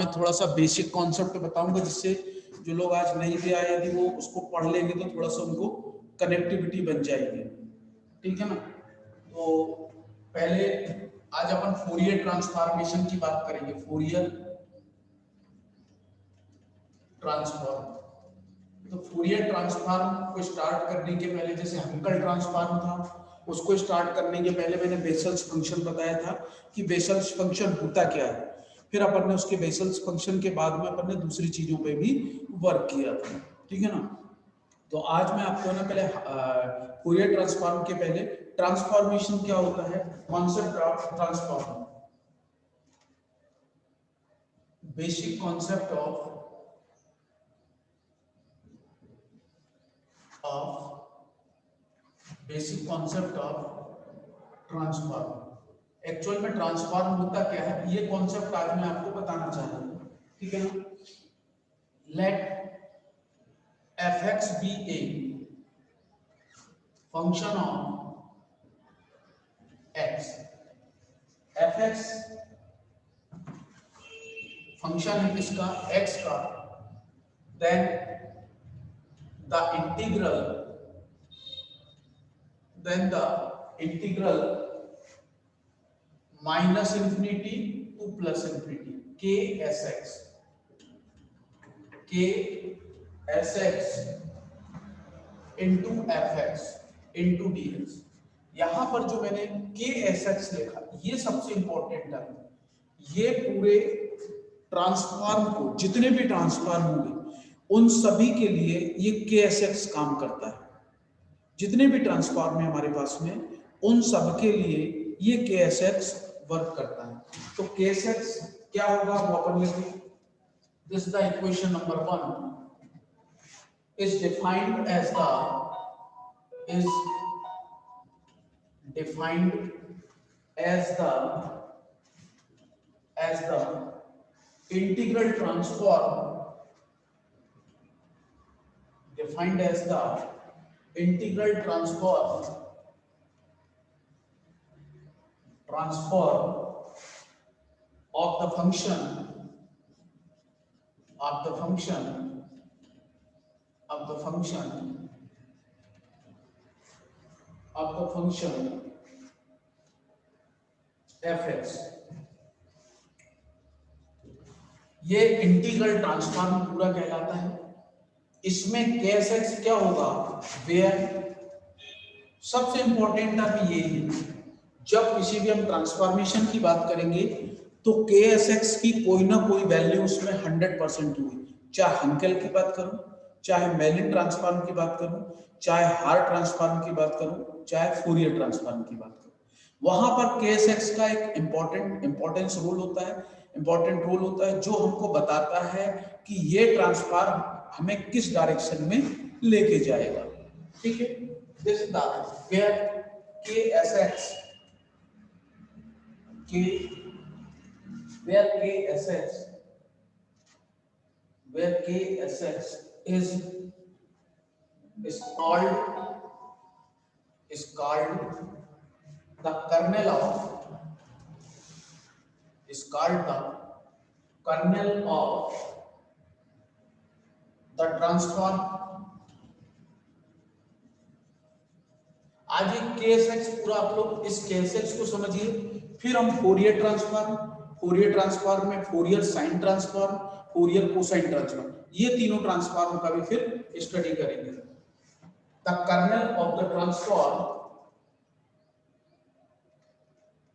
मैं थोड़ा सा बेसिक कॉन्सेप्ट बताऊंगा, जिससे जो लोग आज नहीं भी आए यदि वो उसको पढ़ लेंगे तो थोड़ा सा उनको कनेक्टिविटी बन जाएगी। ठीक है ना। तो पहले आज अपन फोरियर ट्रांसफॉर्मेशन की बात करेंगे। फोरियर ट्रांसफॉर्म, तो फोरियर ट्रांसफॉर्म को स्टार्ट करने के पहले, जैसे हैंकल ट्रांसफॉर्म था, उसको स्टार्ट करने के पहले मैंने बेसल्स फंक्शन बताया था कि बेसल्स फंक्शन होता क्या है। फिर अपन ने उसके बेसल्स फंक्शन के बाद में अपन ने दूसरी चीजों पे भी वर्क किया था। ठीक है ना। तो आज मैं आपको ना पहले फोरियर ट्रांसफॉर्म के पहले ट्रांसफॉर्मेशन क्या होता है, concept of transform, basic concept basic concept of transform. Actual में ट्रांसफॉर्म होता क्या है, ये कॉन्सेप्ट आज मैं आपको बताना चाह रहा हूं। ठीक है ना। Let f x be a function of x. F x function है किसका, एक्स का। Then the integral minus infinity to plus infinity के s x into f x into d x. यहां पर जो मैंने के एस एक्स लिखा, ये सबसे इंपॉर्टेंट है। ये पूरे ट्रांसफॉर्म को, जितने भी ट्रांसफॉर्म होंगे उन सभी के लिए ये के एस एक्स काम करता है। जितने भी ट्रांसफॉर्म है हमारे पास में, उन सब के लिए ये के एस एक्स वर्क करता है। तो के एस एक्स क्या होगा वो अपन लिखेंगे। This is the equation number 1 is defined as the integral transform, defined as the integral transform of the function fx। ये इंटीग्रल ट्रांसफॉर्म पूरा कहलाता है। इसमें केस एक्स क्या होगा, वेयर सबसे इंपॉर्टेंट टर्म ये है, जब किसी भी हम ट्रांसफॉर्मेशन की बात करेंगे तो के एस एक्स की कोई ना कोई वैल्यू उसमें 100% होगी। चाहे हंकेल की बात करूं, चाहे मेलिन ट्रांसफॉर्म की बात करूं, चाहे हार ट्रांसफॉर्म की बात करूं, चाहे फोरियर ट्रांसफॉर्म की बात करूं, वहां पर के एस एक्स का एक इंपॉर्टेंट रोल होता है जो हमको बताता है कि ये ट्रांसफॉर्म हमें किस डायरेक्शन में लेके जाएगा। ठीक है। दिस द वेयर के s x is called the kernel of the transform। आज एक केस एक्स पूरा आप लोग इस केस एक्स को समझिए, फिर हम फोरियर ट्रांसफॉर्म में Fourier sine transform, Fourier cosine transform, ये तीनों ट्रांसफॉर्म का भी फिर स्टडी करेंगे। The kernel of the transform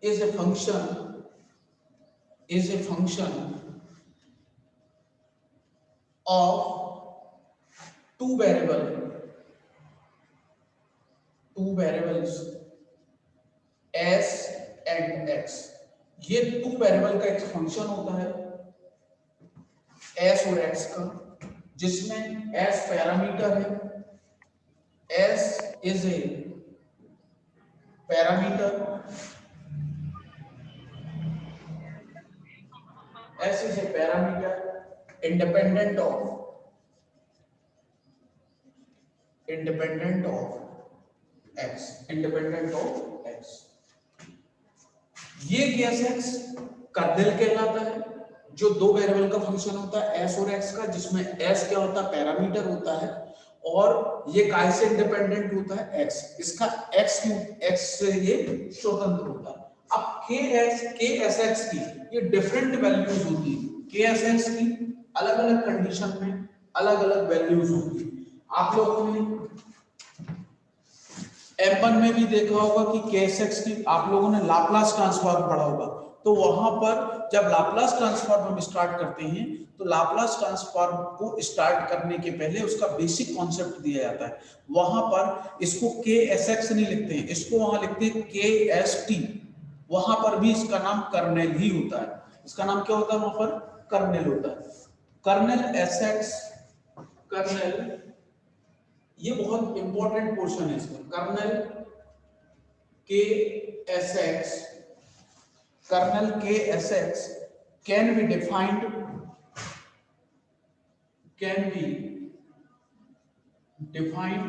is a function of two variables s and x। ये टू वेरिएबल का एक फंक्शन होता है s और x का, जिसमें s पैरामीटर है, s is a parameter, S is a parameter independent of x। ये केस एक्स कर्नेल कहलाता है, जो दो वेरिएबल का फंक्शन होता है एस और एक्स का, जिसमें एस क्या होता है, पैरामीटर होता है, और ये काय से इंडिपेंडेंट होता है, एक्स। इसका एक्स क्यों, एक्स से ये स्वतंत्र होता है। अब के एस एक्स की ये डिफरेंट वैल्यूज होती है, के एस एक्स की अलग अलग कंडीशन में अलग अलग वैल्यूज होती है। आप लोगों ने M1 में भी देखा होगा कि Kx की आप लोगों ने लाप्लास ट्रांसफॉर्म पढ़ा होगा, तो वहां पर जब लाप्लास ट्रांसफॉर्म हम स्टार्ट करते हैं तो लाप्लास ट्रांसफॉर्म को स्टार्ट करने के पहले उसका बेसिक कॉन्सेप्ट दिया जाता है। वहां पर इसको Ksx नहीं लिखते हैं, इसको वहां लिखते हैं Kst। वहां पर भी इसका नाम कर्नेल ही होता है। इसका नाम क्या होता है, वहां पर कर्नेल होता है। कर्नेल Sx, कर्नेल, ये बहुत इंपॉर्टेंट पोर्शन है इसका। कर्नल के एस एक्स, कर्नल के s x can be defined, can be defined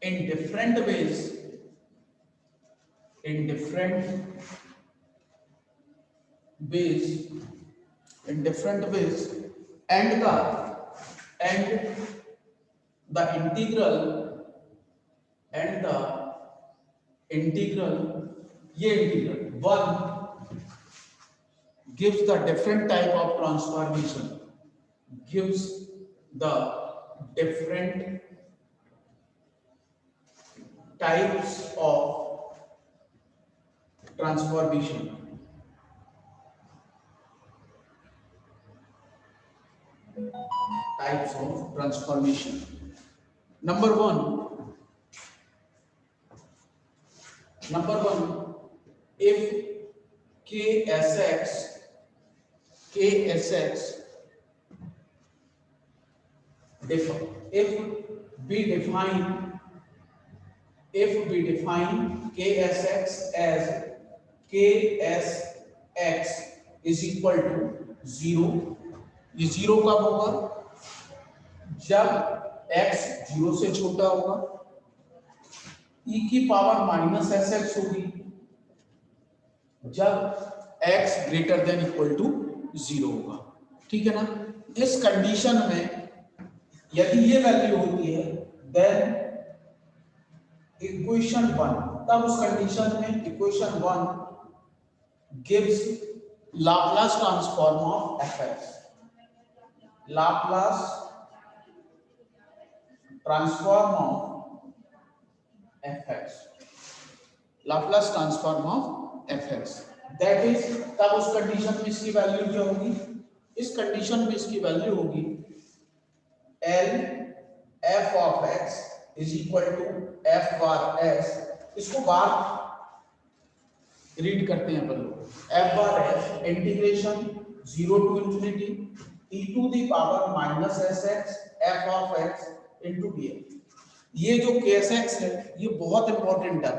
in different ways, in different ways, in different ways, and the integral, and the integral, ये integral one gives the different type of transformation, gives the different types of transformation, types of transformation. Number one, if ksx if we define ksx as ksx is equal to 0, ये 0 कब होगा, जब x 0 से छोटा होगा, e की power minus s x होगी जब x greater than equal to 0 होगा। ठीक है ना। इस कंडीशन में यदि ये वैल्यू होती है देन इक्वेशन 1, तब उस कंडीशन में equation 1 gives Laplace transform of fx, Laplace transform of fx, Laplace transform of fx, that is, तब उस कंडीशन में इसकी वैल्यू क्या होगी, इस कंडीशन में इसकी वैल्यू होगी L f of x is equal to f bar s, इसको बार रीड करते हैं अपन लोग, f bar s integration 0 to infinity e to the power minus s x f of x into dx। ये जो ksx है ये बहुत इंपॉर्टेंट है।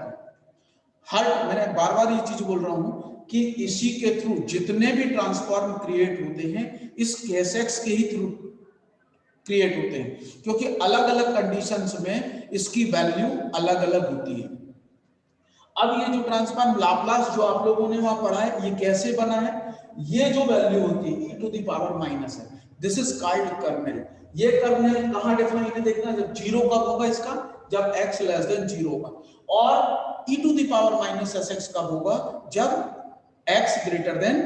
हर, मैंने बार बार ये चीज बोल रहा हूं कि इसी के थ्रू जितने भी ट्रांसफॉर्म क्रिएट होते हैं इस ksx के ही थ्रू क्रिएट होते हैं, क्योंकि अलग अलग कंडीशंस में इसकी वैल्यू अलग अलग होती है। अब ये जो ट्रांसफॉर्म लाप्लास जो आप लोगों ने वहां पढ़ा है ये कैसे बना है, ये जो वैल्यू होती है e to the power minus है, दिस इज कॉल्ड कर्नेल। ये कर्नेल कहां डिफाइन है देखना, जब 0 कब होगा इसका, जब x लेस देन 0 होगा, और e to the power minus s x कब होगा, जब x ग्रेटर देन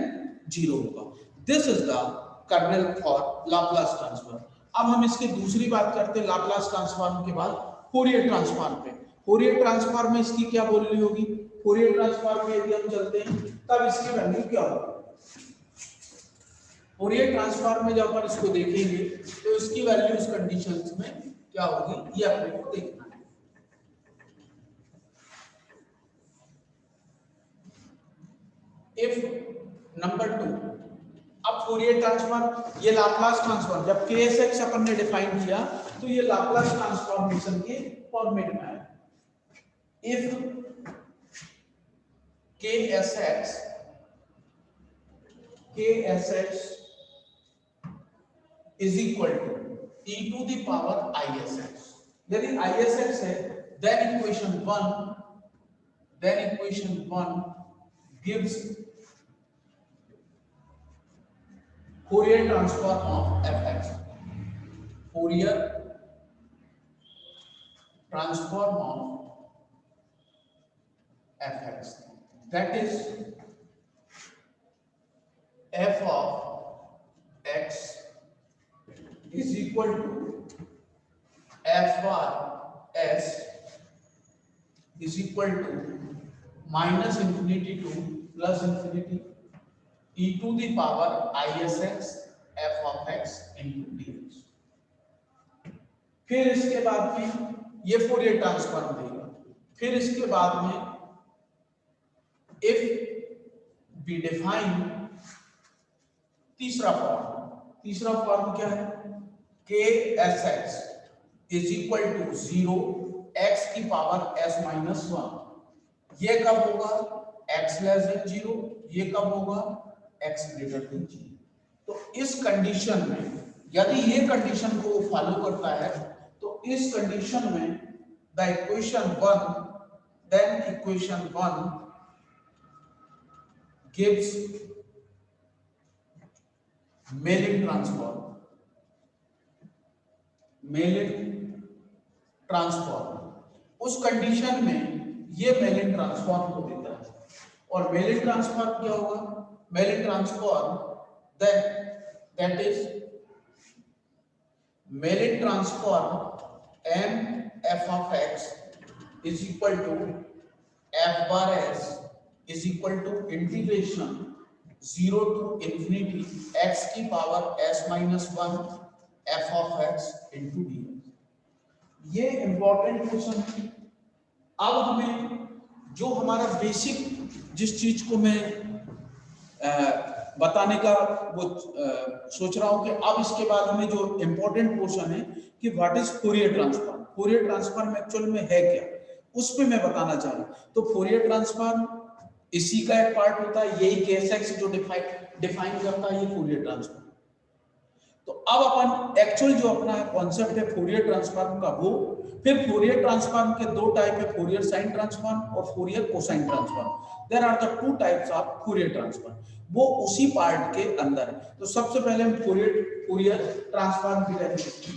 0 होगा। This is the kernel for Laplace transform. अब हम इसकी दूसरी बात करते हैं लाप्लास ट्रांसफॉर्म के बाद फोरियर ट्रांसफॉर्म पे। फोरियर ट्रांसफॉर्म में इसकी क्या वैल्यू होगी, फोरियर ट्रांसफॉर्म में यदि हम चलते हैं तब इसकी वैल्यू क्या होगी, फोरियर ट्रांसफॉर्म में जब अपन इसको देखेंगे तो इसकी वैल्यू इस कंडीशंस में क्या होगी ये अपने को देखना है। इफ नंबर 2, अब फोरियर ट्रांसफॉर्म, ये लाप्लास ट्रांसफॉर्म जब ksx अपन ने डिफाइन किया तो ये लाप्लास ट्रांसफॉर्मेशन के फॉर्मेट में आया। If ksx is equal to e to the power isx, यदि isx है then equation 1 gives Fourier transform of fx. Fourier transform of fx, that is f of x is equal to f bar s is equal to minus infinity to plus infinity e to the power isx f of x into dx। फिर इसके बाद में ये Fourier transform देगा। फिर इसके बाद में इफ वी डिफाइन तीसरा फॉर्म क्या है, k s x is equal to 0 x की पावर एस माइनस 1। ये कब होगा, एक्स लेस देन 0। ये कब होगा, एक्स ग्रेटर देन 0। तो इस कंडीशन में यदि ये कंडीशन को फॉलो करता है तो इस कंडीशन में the equation 1 then equation 1 gives Mellin transform। उस कंडीशन में ये Mellin ट्रांसफॉर्म को देता है। और Mellin ट्रांसफॉर्म क्या होगा, Mellin transform that is Mellin transform m f of x is equal to f bar s is equal to integration 0 to infinity x की power s minus 1 f of x into dx। ये important question है। अब हमें जो हमारा basic जिस चीज को मैं बताने का वो सोच रहा हूं कि अब इसके बाद हमें जो इंपॉर्टेंट पोर्शन है कि what is Fourier transform. Fourier transform actual में है क्या, उस पे मैं बताना चाह रहा हूं। तो फोरियर ट्रांसफॉर्म इसी का एक पार्ट होता है, यही केस एक्स जो डिफाइन करता है ये फोरियर ट्रांसफॉर्म। तो अब अपन एक्चुअल जो अपना कॉन्सेप्ट है फोरियर ट्रांसफॉर्म का वो, फिर फोरियर ट्रांसफॉर्म के दो टाइप है, फोरियर साइन ट्रांसफॉर्म और Fourier cosine transform. There are the two types of Fourier transform, वो उसी पार्ट के अंदर है। तो सबसे पहले हम फोरियर ट्रांसफॉर्म की डेफिनेशन,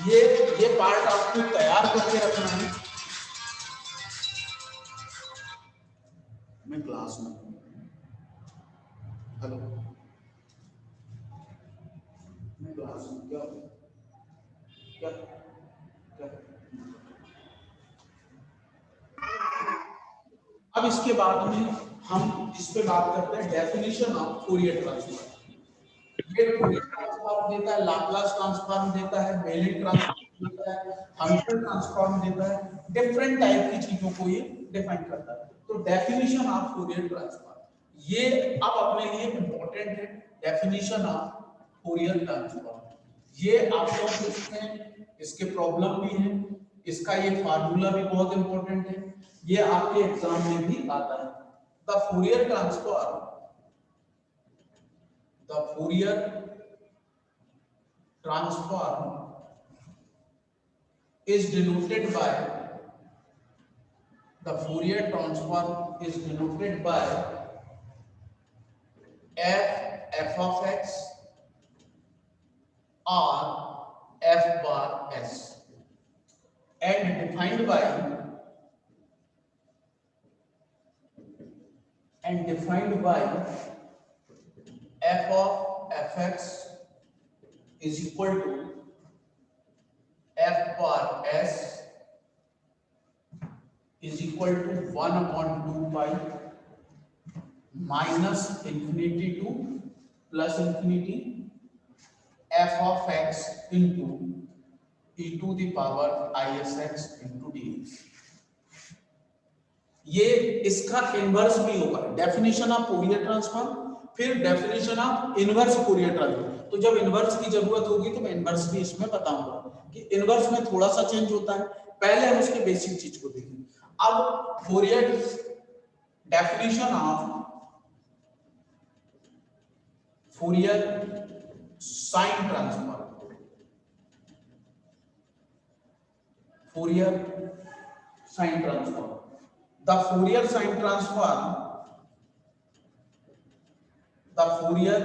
ये पार्ट आपको तैयार करके रखना है। मैं क्लास में, हेलो, मैं क्लास में क्या क्या क्या अब इसके बाद में हम इस पे बात करते हैं डेफिनेशन ऑफ फोरियर ट्रांसफॉर्म। ये फोरियर ट्रांसफॉर्म देता है, लाप्लास ट्रांसफॉर्म देता है, मेलिन ट्रांसफॉर्म देता है, हंटर ट्रांसफॉर्म देता है, डिफरेंट टाइप की चीजों को ये डिफाइन करता है। तो डेफिनेशन ऑफ फोरियर ट्रांसफॉर्म ये अब अपने लिए इंपॉर्टेंट है। डेफिनेशन ऑफ फोरियर ट्रांसफॉर्म ये आप लोग इसमें इसके प्रॉब्लम भी है, इसका ये फार्मूला भी बहुत इंपॉर्टेंट है, ये आपके एग्जाम में भी आता है। The Fourier transform, the Fourier transform is denoted by, the Fourier transform is denoted by f of x or f bar s and defined by f of fx is equal to f bar s is equal to 1 upon 2 pi minus infinity to plus infinity f of x into e to the power isx into dx। ये इसका inverse भी होगा, definition of Fourier transform, फिर definition of inverse Fourier transform. तो जब inverse की जरूरत होगी तो मैं इनवर्स भी इसमें बताऊंगा कि इनवर्स में थोड़ा सा चेंज होता है। पहले हम उसके बेसिक चीज को देखेंगे। अब Fourier definition of Fourier sine transform, Fourier sine transform, the Fourier sine transform, the Fourier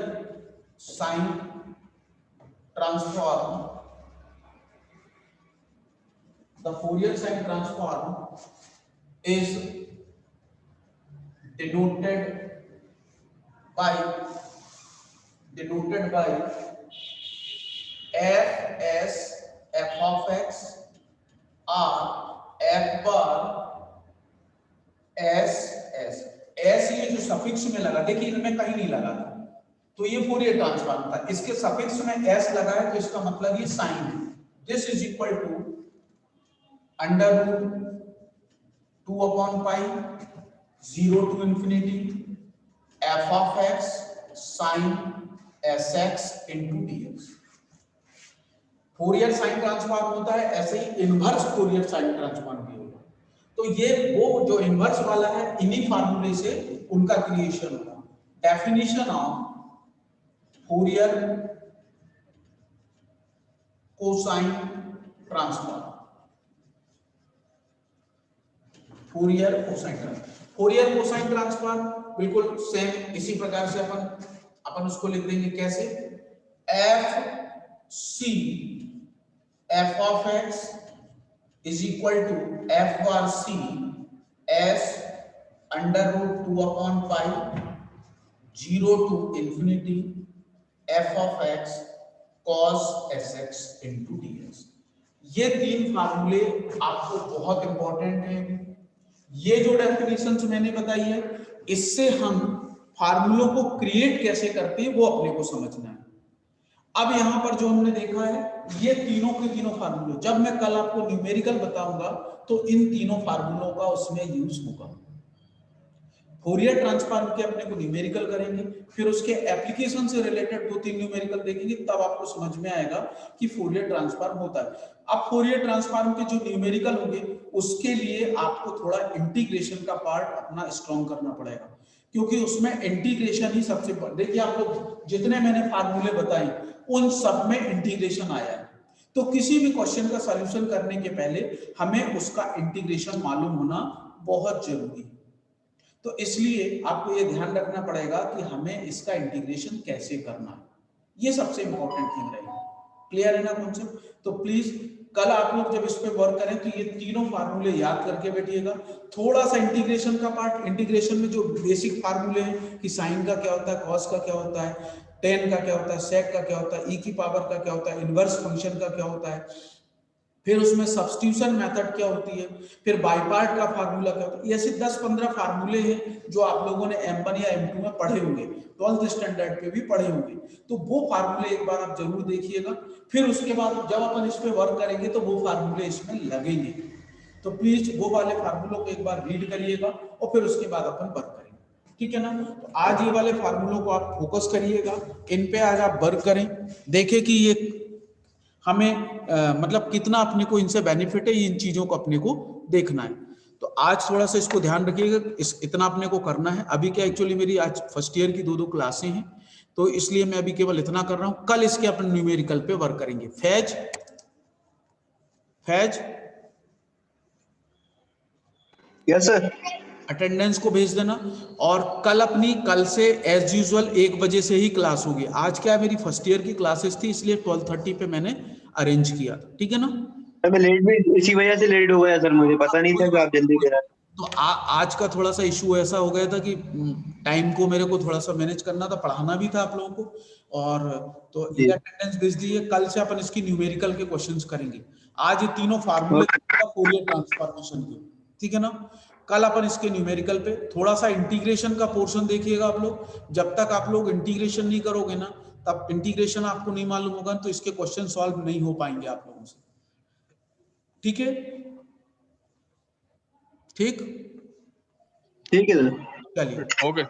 sine transform, the Fourier sine transform is denoted by f s f of x or f bar s s। s ये जो suffix में लगा, देखिए इनमें कहीं नहीं लगा था, तो ये फोरियर ट्रांसफॉर्म था। इसके सफिक्स में s लगा है तो इसका मतलब ये साइन है। This is equal to under root 2 upon pi 0 to infinity f of x sin sx into dx। Fourier sine transform होता है, ऐसे ही इनवर्स फोरियर साइन ट्रांसफॉर्म भी होगा। तो ये वो जो इनवर्स वाला है, इन्हीं फार्मूले से उनका क्रिएशन होगा। Definition of Fourier cosine transform, Fourier cosine transform, Fourier cosine transform बिल्कुल सेम इसी प्रकार से अपन उसको लिख देंगे कैसे, f c f of x is equal to f bar c s under root 2 upon pi 0 to infinity f of x cos s x into d x. ये तीन फार्मूले आपको बहुत इंपॉर्टेंट हैं। ये जो डेफिनेशंस मैंने बताई है, इससे हम फार्मूलों को क्रिएट कैसे करते हैं वो अपने को समझना है। अब यहां पर जो हमने देखा है, ये तीनों के तीनों फार्मूले, जब मैं कल आपको न्यूमेरिकल बताऊंगा तो इन तीनों फार्मूलों का उसमें यूज होगा। फोरियर ट्रांसफॉर्म के अपने को न्यूमेरिकल करेंगे, फिर उसके एप्लीकेशन से रिलेटेड 2-3 न्यूमेरिकल देखेंगे, तब आपको समझ में आएगा कि फोरियर ट्रांसफॉर्म होता है। अब फोरियर ट्रांसफॉर्म के जो न्यूमेरिकल होंगे, उसके लिए आपको थोड़ा इंटीग्रेशन का पार्ट अपना स्ट्रॉन्ग करना पड़ेगा, क्योंकि उसमें इंटीग्रेशन ही सबसे बड़ा। देखिए आप लोग जितने मैंने फार्मूले बताए उन सब में इंटीग्रेशन आया है, तो किसी भी क्वेश्चन का सॉल्यूशन करने के पहले हमें उसका इंटीग्रेशन मालूम होना बहुत जरूरी है। तो इसलिए आपको ये ध्यान रखना पड़ेगा कि हमें इसका इंटीग्रेशन कैसे करना है, ये सबसे इंपॉर्टेंट थिंग रहेगी। क्लियर है ना कॉन्सेप्ट? तो प्लीज कल आप लोग जब इस पे वर्क करें तो ये तीनों फार्मूले याद करके बैठिएगा। थोड़ा सा इंटीग्रेशन का पार्ट, इंटीग्रेशन में जो बेसिक फार्मूले हैं कि साइन का क्या होता है, कॉस का क्या होता है, टेन का क्या होता है, सेक का क्या होता है, ई की पावर का क्या होता है, इनवर्स फंक्शन का क्या होता है, फिर उसमें सब्स्टिट्यूशन मेथड क्या होती है, फिर बाय पार्ट का फार्मूला क्या होता है। ऐसे 10-15 फार्मूले हैं जो आप लोगों ने M1 या M2 में पढ़े होंगे, 12th स्टैंडर्ड पे भी पढ़े होंगे, तो वो फार्मूले एक बार आप जरूर देखिएगा। फिर उसके बाद जब अपन इस पे वर्क करेंगे तो वो फार्मूले इसमें लगेंगे, तो प्लीज वो वाले फार्मूलों को एक बार रीड करिएगा और फिर उसके बाद अपन वर्क करेंगे, ठीक है ना। तो आज ये वाले फार्मूलों को आप फोकस करिएगा, इन पे आज आप वर्क करें, देखें कि ये हमें मतलब कितना अपने को इनसे बेनिफिट है, इन चीजों को अपने को देखना है। तो आज थोड़ा सा इसको ध्यान रखिएगा, इतना अपने को करना है। अभी क्या एक्चुअली मेरी आज फर्स्ट ईयर की 2-2 क्लासें हैं, तो इसलिए मैं अभी केवल इतना कर रहा हूं। कल इसके अपन न्यूमेरिकल पे वर्क करेंगे। फैज यस सर, अटेंडेंस को भेज देना। और कल से एज यूजुअल 1 बजे से ही क्लास होगी। आज क्या मेरी फर्स्ट ईयर की क्लासेस थी, इसलिए 12:30 पे मैंने अरेंज किया था, ठीक है ना। मैं लेट भी इसी वजह से लेट हो गया सर, मुझे पता नहीं था कि आप जल्दी दे रहे हैं। तो आज का थोड़ा सा इशू ऐसा हो गया था कि टाइम को मेरे को थोड़ा सा मैनेज करना था, पढ़ाना भी था आप लोगों को, और तो ये अटेंडेंस भेज दीजिए। कल से अपन इसकी न्यूमेरिकल के क्वेश्चंस करेंगे। आज ये तीनों फार्मूले फोरियर ट्रांसफॉर्मेशन के, ठीक है ना। कल अपन इसके न्यूमेरिकल पे थोड़ा सा इंटीग्रेशन का पोर्शन देखिएगा आप लोग। जब तक आप लोग इंटीग्रेशन नहीं करोगे ना, तब इंटीग्रेशन आपको नहीं मालूम होगा, तो इसके क्वेश्चन सॉल्व नहीं हो पाएंगे आप लोगों से, ठीक है। ठीक ठीक है सर, चलिए, ओके।